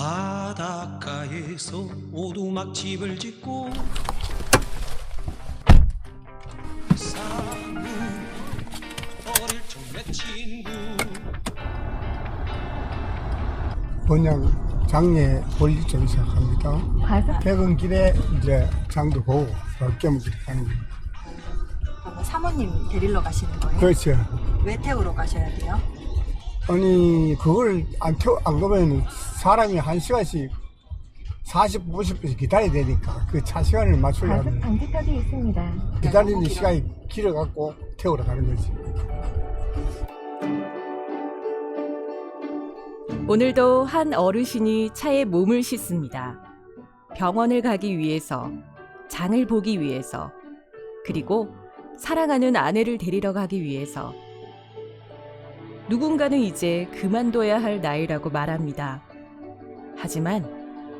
바닷가에서 오두막집을 짓고 사는 어릴 적 내 친구. 본양 장례 볼일 좀 시작합니다. 퇴근길에 이제 장도 보고 깨무길 가는 거예요. 그러면 사모님 데리러 가시는 거예요? 그렇죠. 왜 태우러 가셔야 돼요? 아니 그걸 안 가면 사람이 1시간씩 40, 50분씩 기다려야 되니까 그 차 시간을 맞추려면 방지턱이 있습니다. 기다리는 시간이 길어갖고 태우러 가는 거지. 오늘도 한 어르신이 차에 몸을 싣습니다. 병원을 가기 위해서, 장을 보기 위해서, 그리고 사랑하는 아내를 데리러 가기 위해서. 누군가는 이제 그만둬야 할 나이라고 말합니다. 하지만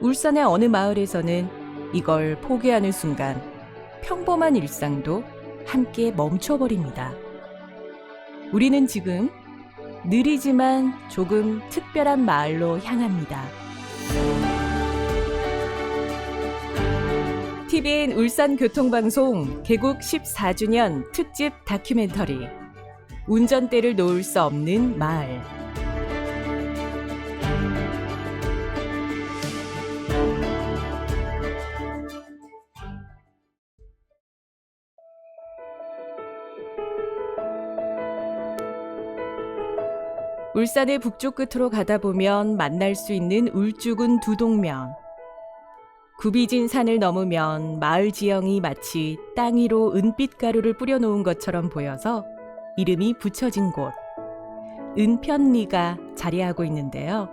울산의 어느 마을에서는 이걸 포기하는 순간 평범한 일상도 함께 멈춰버립니다. 우리는 지금 느리지만 조금 특별한 마을로 향합니다. TVN 울산교통방송 개국 14주년 특집 다큐멘터리 운전대를 놓을 수 없는 마을. 울산의 북쪽 끝으로 가다 보면 만날 수 있는 울주군 두동면. 굽이진 산을 넘으면 마을 지형이 마치 땅 위로 은빛 가루를 뿌려놓은 것처럼 보여서 이름이 붙여진 곳, 은편리가 자리하고 있는데요.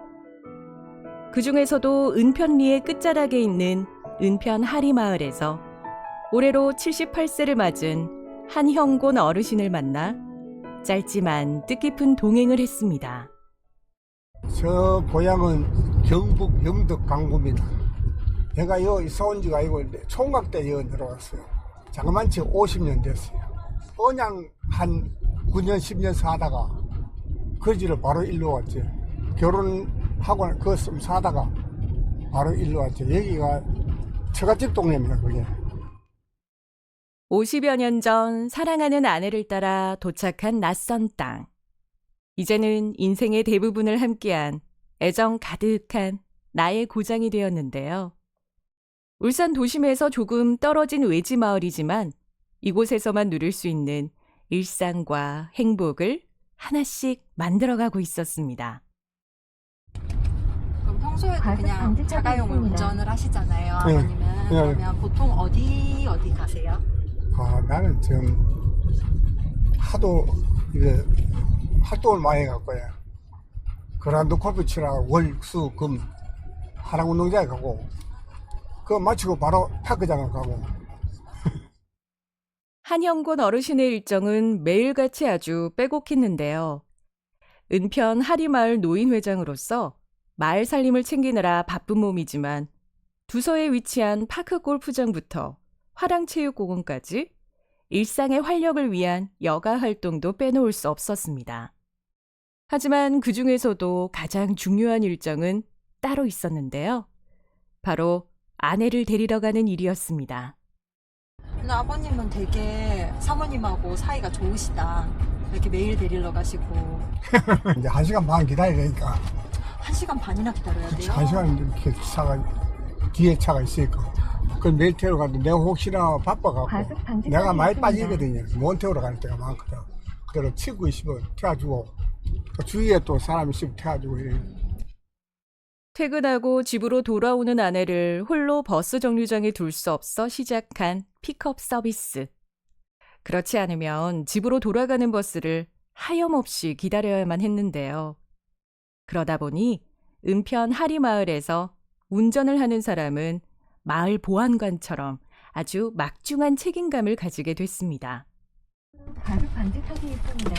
그 중에서도 은편리의 끝자락에 있는 은편하리마을에서 올해로 78세를 맞은 한형곤 어르신을 만나 짧지만 뜻깊은 동행을 했습니다. 저 고향은 경북 영덕 강구입니다. 내가 여기 서온 지가 아니고 총각 때 여기 들어왔어요. 자그만치 50년 됐어요. 그냥 한 9년 10년 사다가 거지를 바로 일로 왔죠. 결혼하고 그 좀 사다가 바로 일로 왔죠. 여기가 처갓집 동네입니다. 그게. 50여 년 전 사랑하는 아내를 따라 도착한 낯선 땅. 이제는 인생의 대부분을 함께한 애정 가득한 나의 고장이 되었는데요. 울산 도심에서 조금 떨어진 외지 마을이지만 이곳에서만 누릴 수 있는 일상과 행복을 하나씩 만들어가고 있었습니다. 그럼 평소에도 과속 그냥 방지턱이 자가용을 있습니다. 운전을 하시잖아요, 네. 아버님은. 네. 그러면 보통 어디 가세요? 나는 지금 하도 이제 활동을 많이 해갖고요. 그란도 골프 치러 월, 수, 금 하랑운동장에 가고 그거 마치고 바로 파크장을 가고. 한형곤 어르신의 일정은 매일같이 아주 빼곡했는데요. 은편 하리마을 노인회장으로서 마을 살림을 챙기느라 바쁜 몸이지만 두서에 위치한 파크 골프장부터 화랑체육공원까지 일상의 활력을 위한 여가 활동도 빼놓을 수 없었습니다. 하지만 그 중에서도 가장 중요한 일정은 따로 있었는데요. 바로 아내를 데리러 가는 일이었습니다. 근데 아버님은 되게 사모님하고 사이가 좋으시다. 이렇게 매일 데리러 가시고. 이제 1시간 반 기다려야 되니까 1시간 반이나 기다려야 돼요? 1시간 이렇게 차가 뒤에 차가 있으니까 그 매일 태우러 가는데 내가 혹시나 바빠갖고 과속 방지턱이 내가 많이 있습니다. 빠지거든요. 못 태우러 가는 때가 많거든. 그래서 친구 있으면 태워주고 또 주위에 또 사람이 있으면 태워주고 이래. 퇴근하고 집으로 돌아오는 아내를 홀로 버스 정류장에 둘 수 없어 시작한 픽업 서비스. 그렇지 않으면 집으로 돌아가는 버스를 하염없이 기다려야만 했는데요. 그러다 보니 은편 하리마을에서 운전을 하는 사람은 마을 보안관처럼 아주 막중한 책임감을 가지게 됐습니다. 과속 방지턱이 있습니다.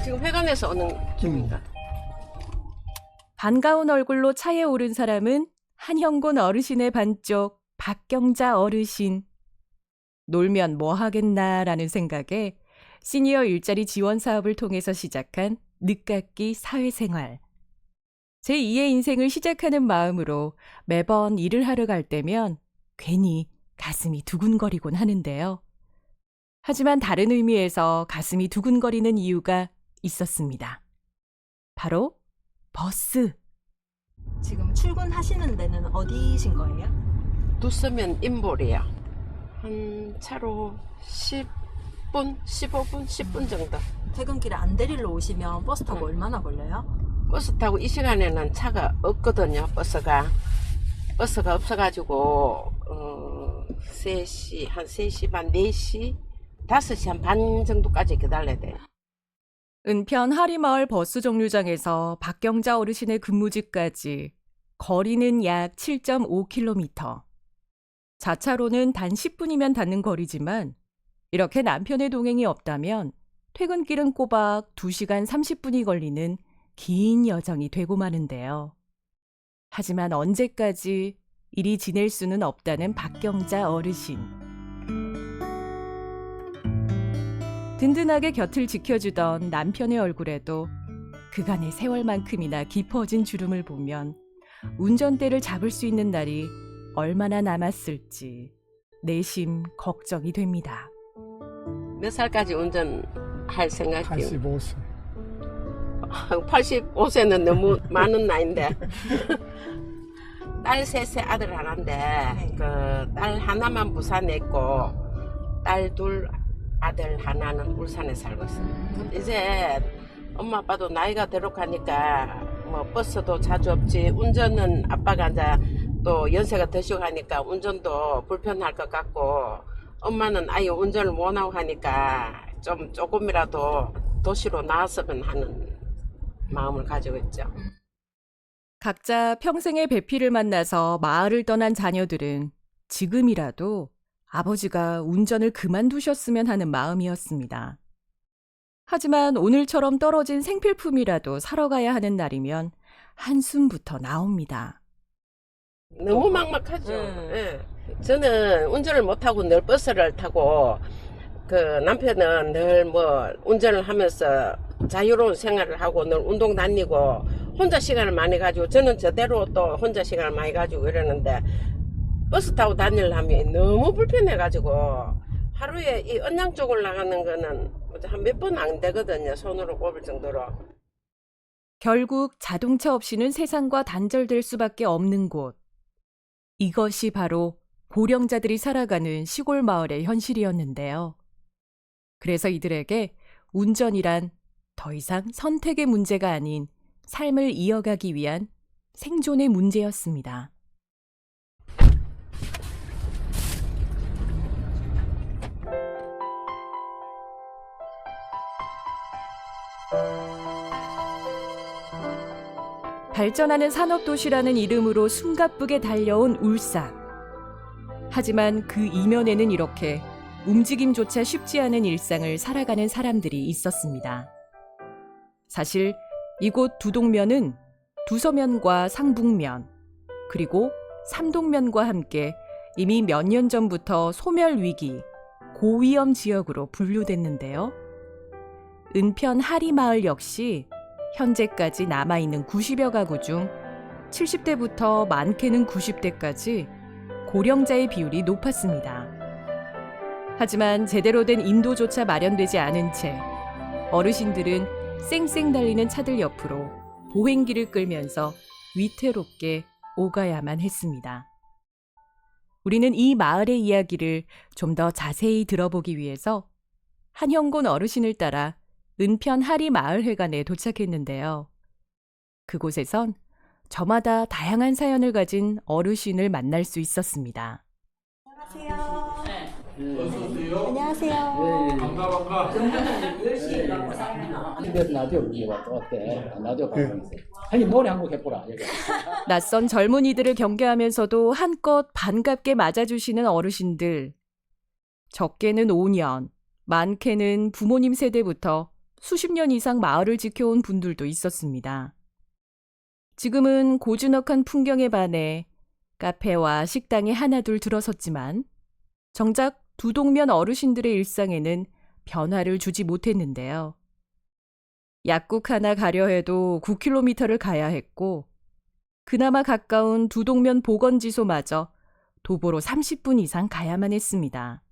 지금 회관에서 오는 중입니다. 반가운 얼굴로 차에 오른 사람은 한형곤 어르신의 반쪽 박경자 어르신. 놀면 뭐 하겠나라는 생각에 시니어 일자리 지원 사업을 통해서 시작한 늦깎이 사회생활. 제2의 인생을 시작하는 마음으로 매번 일을 하러 갈 때면 괜히 가슴이 두근거리곤 하는데요. 하지만 다른 의미에서 가슴이 두근거리는 이유가 있었습니다. 바로 버스. 지금 출근하시는 데는 어디신 거예요? 두서면 인볼이야. 한 차로 10분, 15분, 10분 정도. 퇴근길에 안 데리러 오시면 버스 타고 얼마나 걸려요? 버스 타고 이 시간에는 차가 없거든요. 버스가 없어가지고 3시, 한 3시 반, 4시, 5시 한 반 정도까지 기다려야 돼요. 은편 하리마을 버스 정류장에서 박경자 어르신의 근무지까지 거리는 약 7.5km. 자차로는 단 10분이면 닿는 거리지만 이렇게 남편의 동행이 없다면 퇴근길은 꼬박 2시간 30분이 걸리는 긴 여정이 되고 마는데요. 하지만 언제까지 이리 지낼 수는 없다는 박경자 어르신. 든든하게 곁을 지켜주던 남편의 얼굴에도 그간의 세월만큼이나 깊어진 주름을 보면 운전대를 잡을 수 있는 날이 얼마나 남았을지 내심 걱정이 됩니다. 몇 살까지 운전할 생각이요? 85세. 85세는 너무 많은 나이인데. 딸 셋에 아들 하나인데 그 딸 하나만 부산에 있고 딸 둘 아들 하나는 울산에 살고 있어요. 이제 엄마 아빠도 나이가 들어가니까 뭐 버스도 자주 없지. 운전은 아빠가 이제 또 연세가 드시고 하니까 운전도 불편할 것 같고, 엄마는 아예 운전을 못하고 하니까 좀 조금이라도 도시로 나왔으면 하는 마음을 가지고 있죠. 각자 평생의 배필을 만나서 마을을 떠난 자녀들은 지금이라도 아버지가 운전을 그만두셨으면 하는 마음이었습니다. 하지만 오늘처럼 떨어진 생필품이라도 사러 가야 하는 날이면 한숨부터 나옵니다. 너무 막막하죠. 예. 저는 운전을 못하고 늘 버스를 타고, 그 남편은 늘 뭐 운전을 하면서 자유로운 생활을 하고 늘 운동 다니고 혼자 시간을 많이 가지고, 저는 저대로 또 혼자 시간을 많이 가지고 이러는데, 버스 타고 다니려면 너무 불편해가지고 하루에 이 언양 쪽을 나가는 거는 한 몇 번 안 되거든요. 손으로 꼽을 정도로. 결국 자동차 없이는 세상과 단절될 수밖에 없는 곳. 이것이 바로 고령자들이 살아가는 시골 마을의 현실이었는데요. 그래서 이들에게 운전이란 더 이상 선택의 문제가 아닌 삶을 이어가기 위한 생존의 문제였습니다. 발전하는 산업도시라는 이름으로 숨가쁘게 달려온 울산. 하지만 그 이면에는 이렇게 움직임조차 쉽지 않은 일상을 살아가는 사람들이 있었습니다. 사실 이곳 두동면은 두서면과 상북면, 그리고 삼동면과 함께 이미 몇 년 전부터 소멸위기, 고위험 지역으로 분류됐는데요. 은편 하리마을 역시 현재까지 남아있는 90여 가구 중 70대부터 많게는 90대까지 고령자의 비율이 높았습니다. 하지만 제대로 된 인도조차 마련되지 않은 채 어르신들은 쌩쌩 달리는 차들 옆으로 보행기를 끌면서 위태롭게 오가야만 했습니다. 우리는 이 마을의 이야기를 좀 더 자세히 들어보기 위해서 한형곤 어르신을 따라 은편 하리마을회관에 도착했는데요. 그곳에선 저마다 다양한 사연을 가진 어르신을 만날 수 있었습니다. 안녕하세요. 어서오세요. 안녕하세요. 반가. 집에서 라디오 보기 어때? 라디오 방송에서. 아니 노래 한 곡 해보라. 여기. 낯선 젊은이들을 경계하면서도 한껏 반갑게 맞아주시는 어르신들. 적게는 5년, 많게는 부모님 세대부터 수십 년 이상 마을을 지켜온 분들도 있었습니다. 지금은 고즈넉한 풍경에 반해 카페와 식당이 하나둘 들어섰지만 정작 두동면 어르신들의 일상에는 변화를 주지 못했는데요. 약국 하나 가려 해도 9km를 가야 했고 그나마 가까운 두동면 보건지소마저 도보로 30분 이상 가야만 했습니다.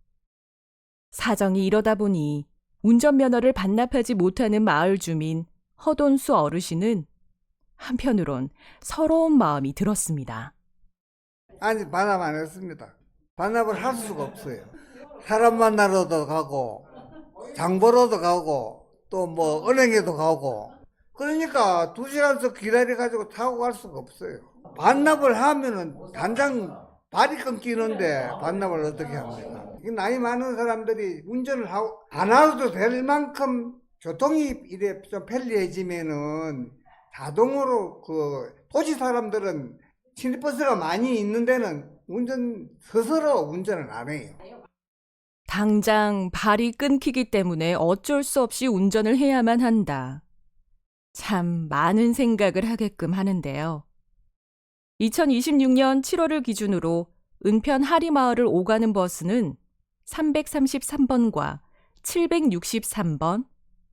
사정이 이러다 보니 운전면허를 반납하지 못하는 마을 주민 허돈수 어르신은 한편으론 서러운 마음이 들었습니다. 아니, 반납 안 했습니다. 반납을 할 수가 없어요. 사람 만나러도 가고, 장 보러도 가고, 또 뭐 은행에도 가고. 그러니까 2시간씩 기다려가지고 타고 갈 수가 없어요. 반납을 하면은 당장 발이 끊기는데 반납을 어떻게 합니까? 나이 많은 사람들이 운전을 하고 안 해도 될 만큼 교통이 이래 좀 편리해지면은 자동으로 그 도시 사람들은 시내버스가 많이 있는 데는 스스로 운전을 안 해요. 당장 발이 끊기기 때문에 어쩔 수 없이 운전을 해야만 한다. 참 많은 생각을 하게끔 하는데요. 2026년 7월을 기준으로 은편 하리마을을 오가는 버스는 333번과 763번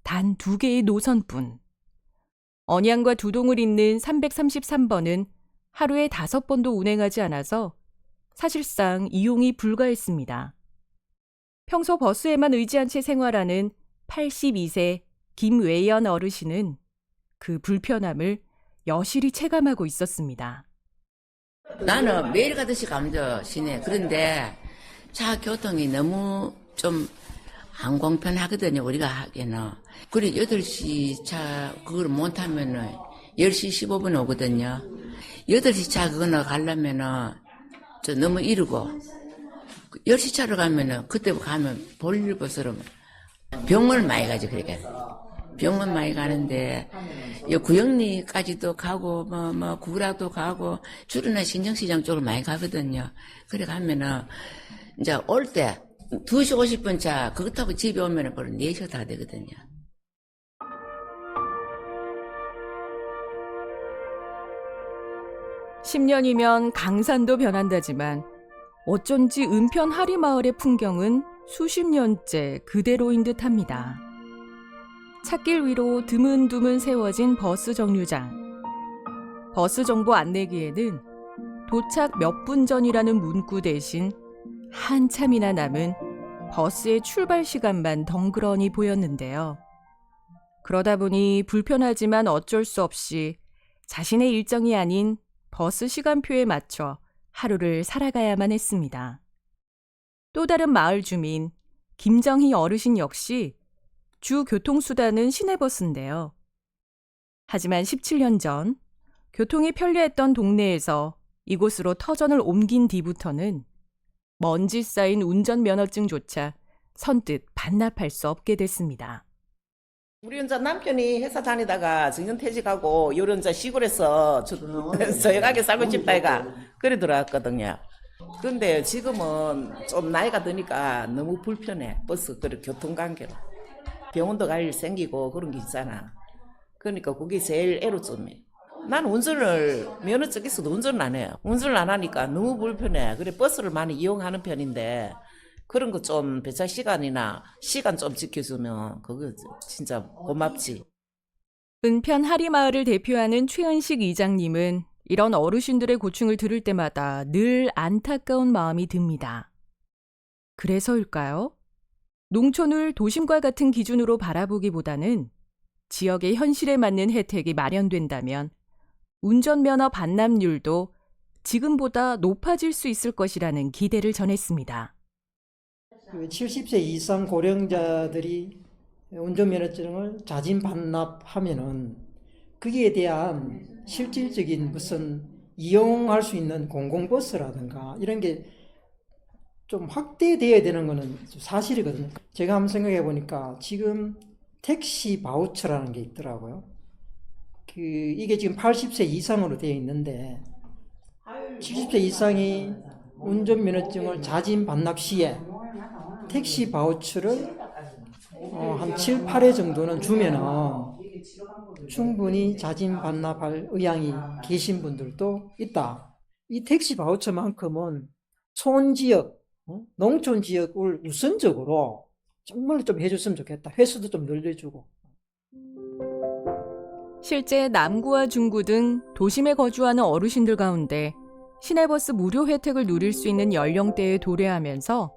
단 2개의 노선뿐. 언양과 두동을 잇는 333번은 하루에 5번도 운행하지 않아서 사실상 이용이 불가했습니다. 평소 버스에만 의지한 채 생활하는 82세 김외연 어르신은 그 불편함을 여실히 체감하고 있었습니다. 나는 매일 가듯이 가면 시내. 그런데 차 교통이 너무 좀 안 공편하거든요, 우리가 하기에는. 그래, 8시 차 그걸 못 타면은 10시 15분에 오거든요. 8시 차 그거는 가려면은 저 너무 이르고, 10시 차로 가면은 그때 가면 볼일버스로 병원을 많이 가죠, 그러니까. 병원 많이 가는데, 구영리까지도 가고, 구라도 가고, 주류나 신정시장 쪽으로 많이 가거든요. 그래 가면은, 이제 올 때, 2시 50분 차, 그거 타고 집에 오면은 벌써 4시가 다 되거든요. (10년이면) 강산도 변한다지만 어쩐지 은편 하리마을의 풍경은 수십 년째 그대로인 듯합니다. 찻길 위로 드문드문 세워진 버스 정류장. 버스 정보 안내기에는 도착 몇 분 전이라는 문구 대신 한참이나 남은 버스의 출발 시간만 덩그러니 보였는데요. 그러다 보니 불편하지만 어쩔 수 없이 자신의 일정이 아닌 버스 시간표에 맞춰 하루를 살아가야만 했습니다. 또 다른 마을 주민 김정희 어르신 역시 주 교통수단은 시내버스인데요. 하지만 17년 전 교통이 편리했던 동네에서 이곳으로 터전을 옮긴 뒤부터는 먼지 쌓인 운전면허증조차 선뜻 반납할 수 없게 됐습니다. 우리 이제 남편이 회사 다니다가 정년퇴직하고 요런 이제 시골에서 저역하게 살고 싶다 이가 그래 들어왔거든요. 근데 지금은 좀 나이가 드니까 너무 불편해. 버스 그래 교통관계로 병원도 갈 일 생기고 그런 게 있잖아. 그러니까 그게 제일 애로점이에요. 나는 면허증 있어도 운전을 안 해요. 운전을 안 하니까 너무 불편해. 그래 버스를 많이 이용하는 편인데 그런 거 좀 배차 시간이나 시간 좀 지켜주면 그거 진짜 고맙지. 은편 하리마을을 대표하는 최은식 이장님은 이런 어르신들의 고충을 들을 때마다 늘 안타까운 마음이 듭니다. 그래서일까요? 농촌을 도심과 같은 기준으로 바라보기보다는 지역의 현실에 맞는 혜택이 마련된다면 운전면허 반납률도 지금보다 높아질 수 있을 것이라는 기대를 전했습니다. 70세 이상 고령자들이 운전면허증을 자진 반납하면은 거기에 대한 실질적인 무슨 이용할 수 있는 공공버스라든가 이런 게 좀 확대되어야 되는 거는 사실이거든요. 제가 한번 생각해 보니까 지금 택시 바우처라는 게 있더라고요. 이게 지금 80세 이상으로 되어 있는데 70세 이상이 운전면허증을 자진 반납 시에 택시 바우처를 한 7, 8회 정도는 주면은 충분히 자진 반납할 의향이 계신 분들도 있다. 이 택시 바우처만큼은 촌지역, 농촌 지역을 우선적으로 정말로 좀 해줬으면 좋겠다. 횟수도 좀 늘려주고. 실제 남구와 중구 등 도심에 거주하는 어르신들 가운데 시내버스 무료 혜택을 누릴 수 있는 연령대에 도래하면서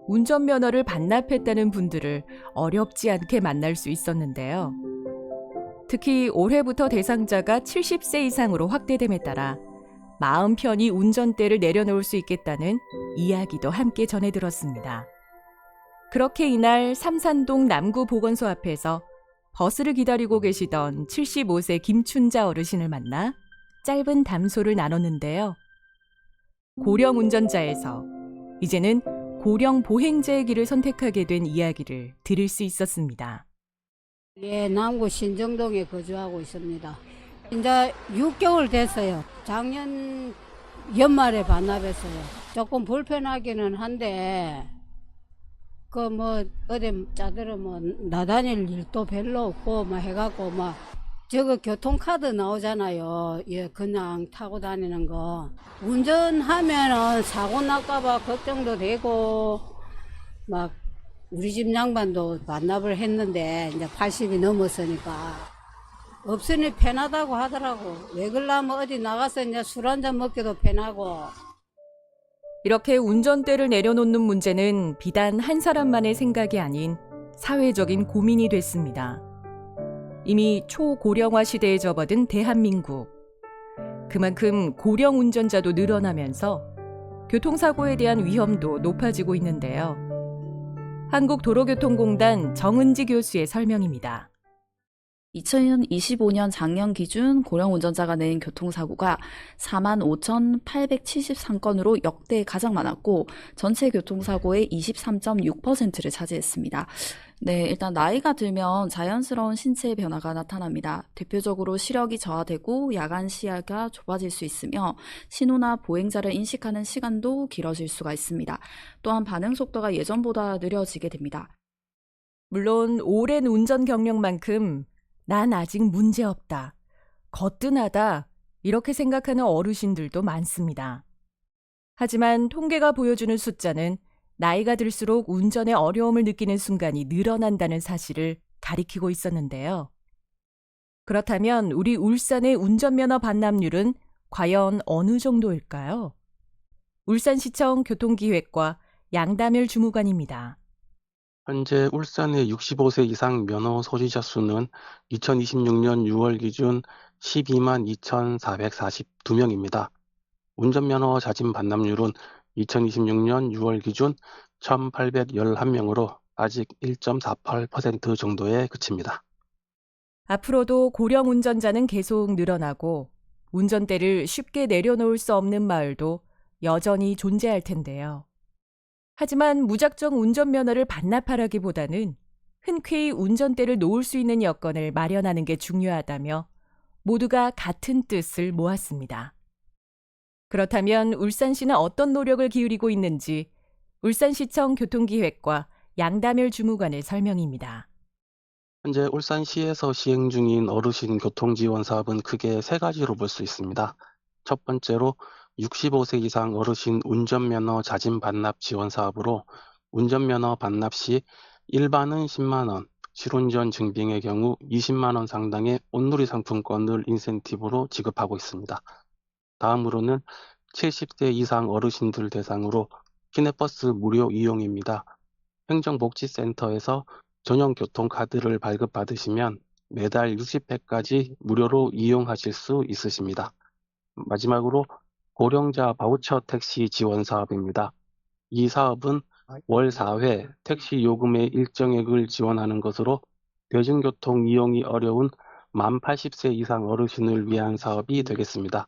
운전면허를 반납했다는 분들을 어렵지 않게 만날 수 있었는데요. 특히 올해부터 대상자가 70세 이상으로 확대됨에 따라 마음 편히 운전대를 내려놓을 수 있겠다는 이야기도 함께 전해 들었습니다. 그렇게 이날 삼산동 남구보건소 앞에서 버스를 기다리고 계시던 75세 김춘자 어르신을 만나 짧은 담소를 나눴는데요. 고령 운전자에서 이제는 고령 보행자의 길을 선택하게 된 이야기를 들을 수 있었습니다. 예, 남구 신정동에 거주하고 있습니다. 이제 6개월 됐어요. 작년 연말에 반납했어요. 조금 불편하기는 한데 어디 짜들은 나다닐 일도 별로 없고 해갖고 저거 교통카드 나오잖아요. 예, 그냥 타고 다니는 거. 운전하면은 사고 날까봐 걱정도 되고 우리 집 양반도 반납을 했는데 이제 80이 넘었으니까 없으니 편하다고 하더라고. 왜 그러려면 어디 나가서 이제 술 한잔 먹기도 편하고. 이렇게 운전대를 내려놓는 문제는 비단 한 사람만의 생각이 아닌 사회적인 고민이 됐습니다. 이미 초고령화 시대에 접어든 대한민국. 그만큼 고령 운전자도 늘어나면서 교통사고에 대한 위험도 높아지고 있는데요. 한국도로교통공단 정은지 교수의 설명입니다. 2025년 작년 기준 고령 운전자가 낸 교통사고가 45,873건으로 역대 가장 많았고 전체 교통사고의 23.6%를 차지했습니다. 네, 일단 나이가 들면 자연스러운 신체 변화가 나타납니다. 대표적으로 시력이 저하되고 야간 시야가 좁아질 수 있으며 신호나 보행자를 인식하는 시간도 길어질 수가 있습니다. 또한 반응 속도가 예전보다 느려지게 됩니다. 물론 오랜 운전 경력만큼 난 아직 문제없다, 거뜬하다 이렇게 생각하는 어르신들도 많습니다. 하지만 통계가 보여주는 숫자는 나이가 들수록 운전에 어려움을 느끼는 순간이 늘어난다는 사실을 가리키고 있었는데요. 그렇다면 우리 울산의 운전면허 반납률은 과연 어느 정도일까요? 울산시청 교통기획과 양다멸 주무관입니다. 현재 울산의 65세 이상 면허 소지자 수는 2026년 6월 기준 12만 2,442명입니다. 운전면허 자진 반납률은 2026년 6월 기준 1,811명으로 아직 1.48% 정도에 그칩니다. 앞으로도 고령 운전자는 계속 늘어나고 운전대를 쉽게 내려놓을 수 없는 마을도 여전히 존재할 텐데요. 하지만 무작정 운전면허를 반납하라기보다는 흔쾌히 운전대를 놓을 수 있는 여건을 마련하는 게 중요하다며 모두가 같은 뜻을 모았습니다. 그렇다면 울산시는 어떤 노력을 기울이고 있는지 울산시청 교통기획과 양다멸 주무관의 설명입니다. 현재 울산시에서 시행 중인 어르신 교통지원 사업은 크게 세 가지로 볼 수 있습니다. 첫 번째로 65세 이상 어르신 운전면허 자진 반납 지원 사업으로 운전면허 반납 시 일반은 10만 원, 실운전 증빙의 경우 20만 원 상당의 온누리 상품권을 인센티브로 지급하고 있습니다. 다음으로는 70세 이상 어르신들 대상으로 시내버스 무료 이용입니다. 행정복지센터에서 전용 교통카드를 발급받으시면 매달 60회까지 무료로 이용하실 수 있으십니다. 마지막으로 고령자 바우처 택시 지원 사업입니다. 이 사업은 월 4회 택시 요금의 일정액을 지원하는 것으로 대중교통 이용이 어려운 만 80세 이상 어르신을 위한 사업이 되겠습니다.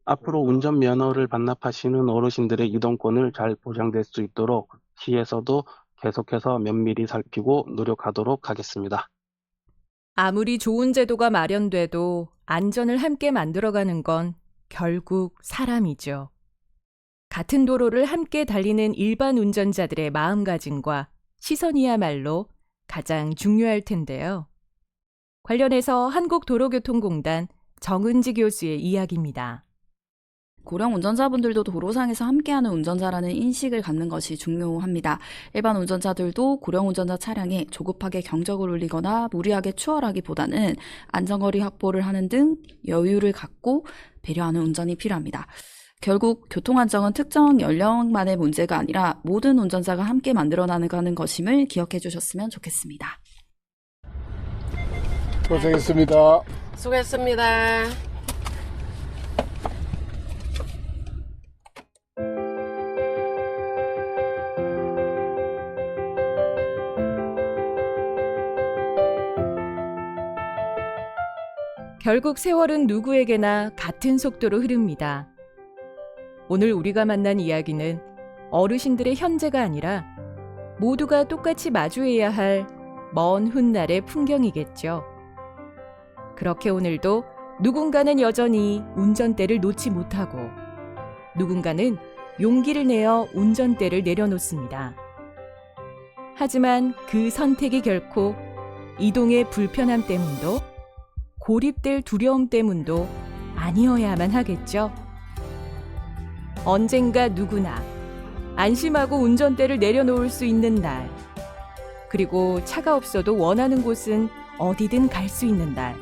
앞으로 운전면허를 반납하시는 어르신들의 이동권을 잘 보장될 수 있도록 시에서도 계속해서 면밀히 살피고 노력하도록 하겠습니다. 아무리 좋은 제도가 마련돼도 안전을 함께 만들어가는 건 결국 사람이죠. 같은 도로를 함께 달리는 일반 운전자들의 마음가짐과 시선이야말로 가장 중요할 텐데요. 관련해서 한국도로교통공단 정은지 교수의 이야기입니다. 고령 운전자분들도 도로상에서 함께하는 운전자라는 인식을 갖는 것이 중요합니다. 일반 운전자들도 고령 운전자 차량에 조급하게 경적을 울리거나 무리하게 추월하기보다는 안전거리 확보를 하는 등 여유를 갖고 배려하는 운전이 필요합니다. 결국 교통안전은 특정 연령만의 문제가 아니라 모든 운전자가 함께 만들어 나가는 것임을 기억해 주셨으면 좋겠습니다. 고생했습니다. 수고했습니다. 결국 세월은 누구에게나 같은 속도로 흐릅니다. 오늘 우리가 만난 이야기는 어르신들의 현재가 아니라 모두가 똑같이 마주해야 할 먼 훗날의 풍경이겠죠. 그렇게 오늘도 누군가는 여전히 운전대를 놓지 못하고 누군가는 용기를 내어 운전대를 내려놓습니다. 하지만 그 선택이 결코 이동의 불편함 때문도 고립될 두려움 때문도 아니어야만 하겠죠. 언젠가 누구나 안심하고 운전대를 내려놓을 수 있는 날, 그리고 차가 없어도 원하는 곳은 어디든 갈 수 있는 날,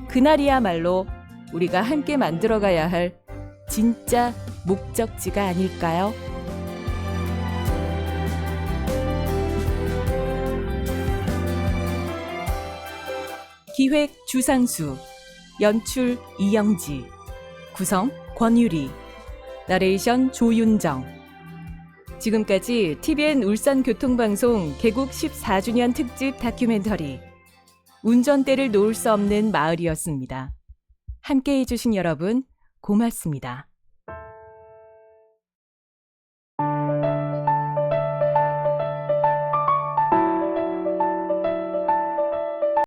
그날이야말로 우리가 함께 만들어가야 할 진짜 목적지가 아닐까요? 기획 주상수, 연출 이영지, 구성 권유리, 나레이션 조윤정. 지금까지 TVN 울산교통방송 개국 14주년 특집 다큐멘터리 운전대를 놓을 수 없는 마을이었습니다. 함께해 주신 여러분 고맙습니다.